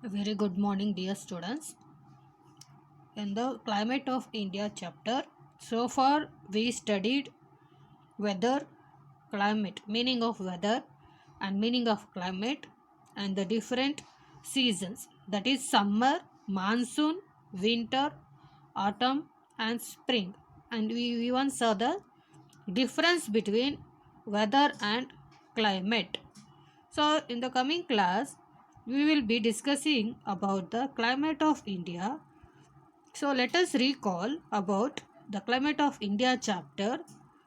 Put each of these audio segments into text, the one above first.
A very good morning, dear students. In the Climate of India chapter, so far we studied weather, climate, meaning of weather and meaning of climate, and the different seasons, that is summer, monsoon, winter, autumn, and spring. And we even saw the difference between weather and climate. So, in the coming class, we will be discussing about the climate of India. So, let us recall about the climate of India chapter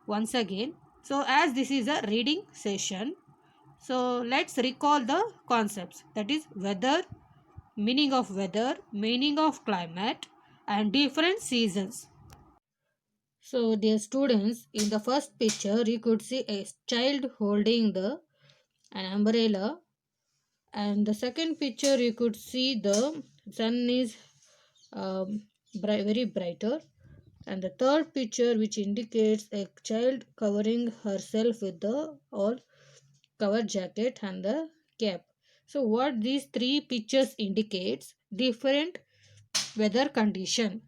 once again. So, as this is a reading session, so let's recall the concepts, that is weather, meaning of climate, and different seasons. So, dear students, in the first picture, you could see a child holding an umbrella, and the second picture you could see the sun is very brighter, and the third picture which indicates a child covering herself with the all cover jacket and the cap. So what these three pictures indicates different weather condition,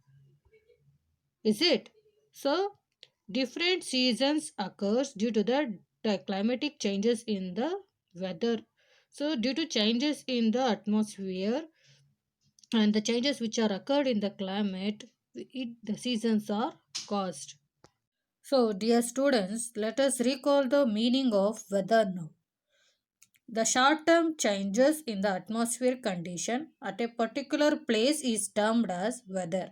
is it? So different seasons occurs due to the climatic changes in the weather. So due to changes in the atmosphere and the changes which are occurred in the climate, the seasons are caused. So dear students, let us recall the meaning of weather now. The short term changes in the atmosphere condition at a particular place is termed as weather.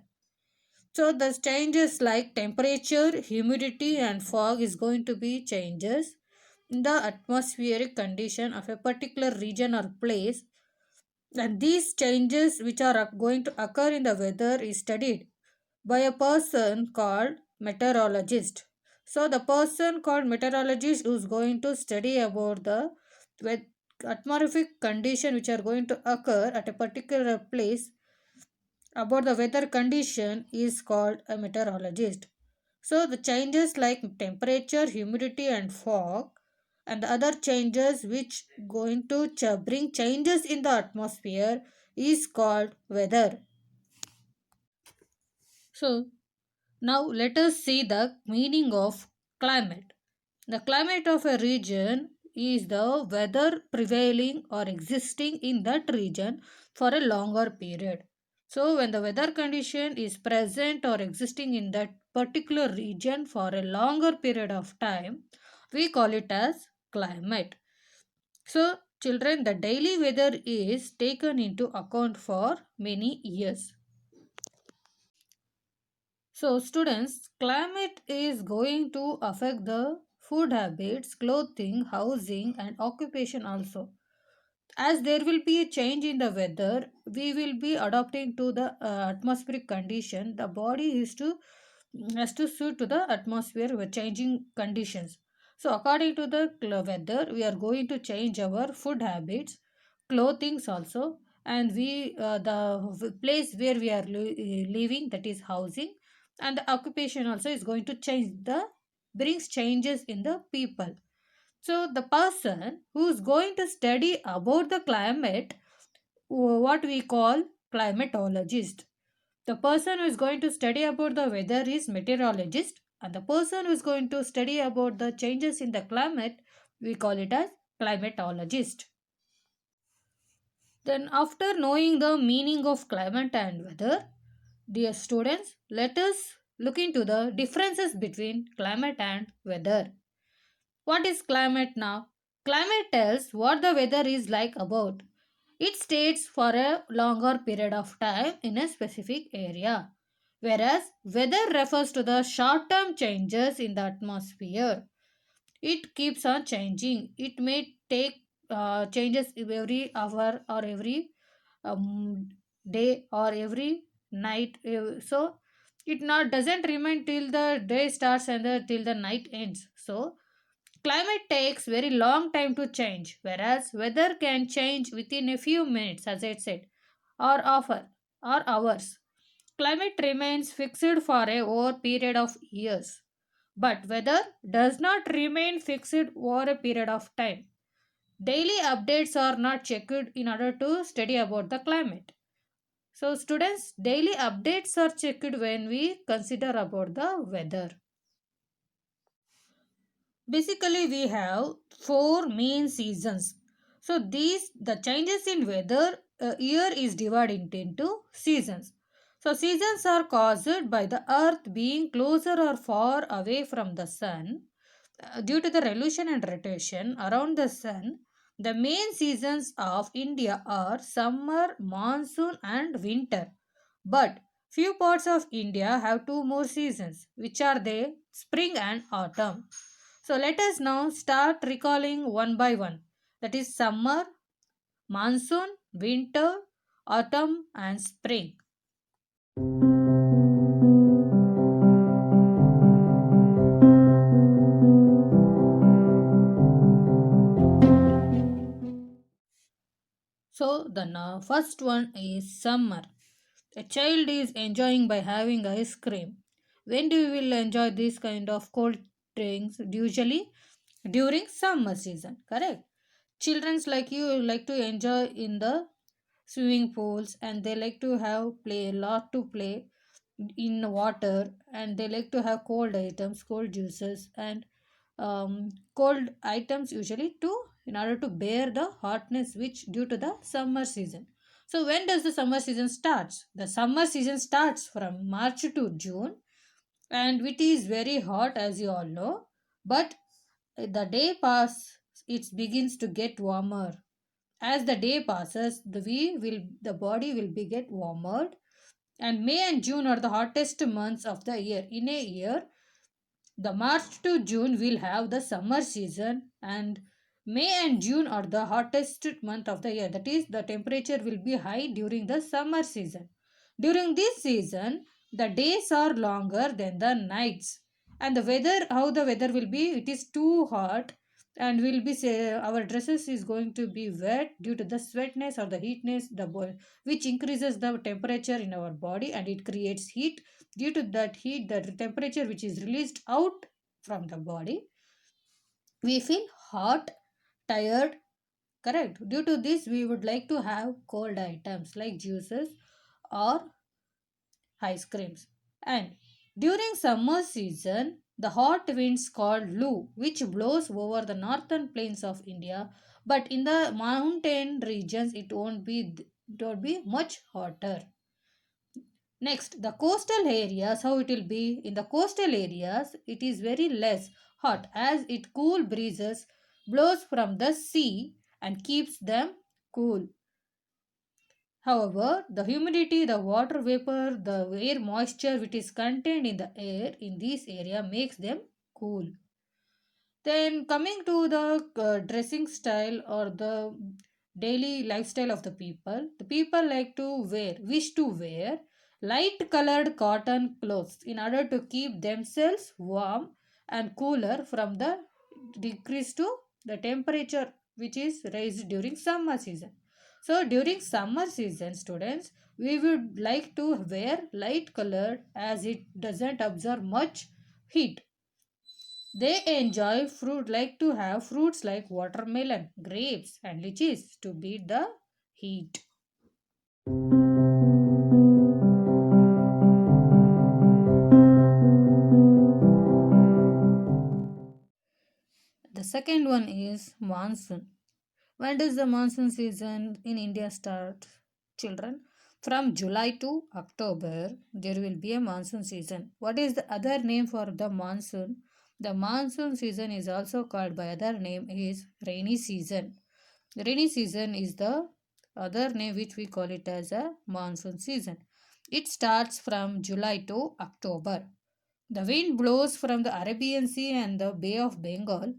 So the changes like temperature, humidity and fog is going to be changes in the atmospheric condition of a particular region or place, and these changes which are going to occur in the weather is studied by a person called meteorologist. So the person called meteorologist who is going to study about the atmospheric condition which are going to occur at a particular place about the weather condition is called a meteorologist. So the changes like temperature, humidity and fog and the other changes which going to bring changes in the atmosphere is called weather. So now let us see the meaning of climate. The climate of a region is the weather prevailing or existing in that region for a longer period. So when the weather condition is present or existing in that particular region for a longer period of time, we call it as climate. So children, the daily weather is taken into account for many years. So, students, climate is going to affect the food habits, clothing, housing, and occupation also. As there will be a change in the weather, we will be adapting to the atmospheric condition. The body is to has to suit to the atmosphere with changing conditions. So, according to the weather, we are going to change our food habits, clothings also, and the place where we are living, that is housing, and the occupation also is going to change, the brings changes in the people. So the person who is going to study about the climate, what we call climatologist. The person who is going to study about the weather is meteorologist, and the person who is going to study about the changes in the climate, we call it as climatologist. Then after knowing the meaning of climate and weather, dear students, let us look into the differences between climate and weather. What is climate now? Climate tells what the weather is like about. It stays for a longer period of time in a specific area. Whereas weather refers to the short term changes in the atmosphere. It keeps on changing. It may take changes every hour or every um, day or every night. So it not doesn't remain till the day starts and till the night ends. So climate takes very long time to change, whereas weather can change within a few minutes, as I said, or often or hours. Climate remains fixed for a over period of years, but weather does not remain fixed over a period of time. Daily updates are not checked in order to study about the climate. So students, daily updates are checked when we consider about the weather. Basically, we have four main seasons. So these the changes in weather year is divided into seasons. So seasons are caused by the earth being closer or far away from the sun. Due to the revolution and rotation around the sun, the main seasons of India are summer, monsoon, and winter. But few parts of India have two more seasons, which are the spring and autumn. So let us now start recalling one by one. That is summer, monsoon, winter, autumn, and spring. So the first one is summer. A child is enjoying by having ice cream. When do we will enjoy this kind of cold drinks? Usually during summer season, correct? Childrens like you like to enjoy in the swimming pools, and they like to have play a lot to play in water, and they like to have cold items, cold juices, and cold items usually to in order to bear the hotness which due to the summer season. So when does the summer season starts? The summer season starts from March to June, and it is very hot as you all know. But the day pass, it begins to get warmer. As the day passes, the body will be get warmer, and May and June are the hottest months of the year. In a year, the March to June will have the summer season, and May and June are the hottest month of the year. That is, the temperature will be high during the summer season. During this season, the days are longer than the nights, and the weather, how the weather will be, it is too hot, and will be say our dresses is going to be wet due to the sweatness or the heatness, which increases the temperature in our body, and it creates heat. Due to that heat, the temperature which is released out from the body, we feel hot, tired, correct? Due to this, we would like to have cold items like juices or ice creams. And during summer season, the hot winds called Lu, which blows over the northern plains of India, but in the mountain regions, it won't be much hotter. Next, the coastal areas, how it will be? In the coastal areas, it is very less hot as it cool breezes blows from the sea and keeps them cool. However, the humidity, the water vapor, the air moisture which is contained in the air in this area makes them cool. Then coming to the dressing style or the daily lifestyle of the people like to wish to wear light colored cotton clothes in order to keep themselves warm and cooler from the decrease to the temperature which is raised during summer season. So during summer season, students, we would like to wear light colored as it doesn't absorb much heat. They enjoy fruit, like to have fruits like watermelon, grapes, and lychees to beat the heat. The second one is monsoon. When does the monsoon season in India start, children? From July to October, there will be a monsoon season. What is the other name for the monsoon? The monsoon season is also called by other name is rainy season. The rainy season is the other name which we call it as a monsoon season. It starts from July to October. The wind blows from the Arabian Sea and the Bay of Bengal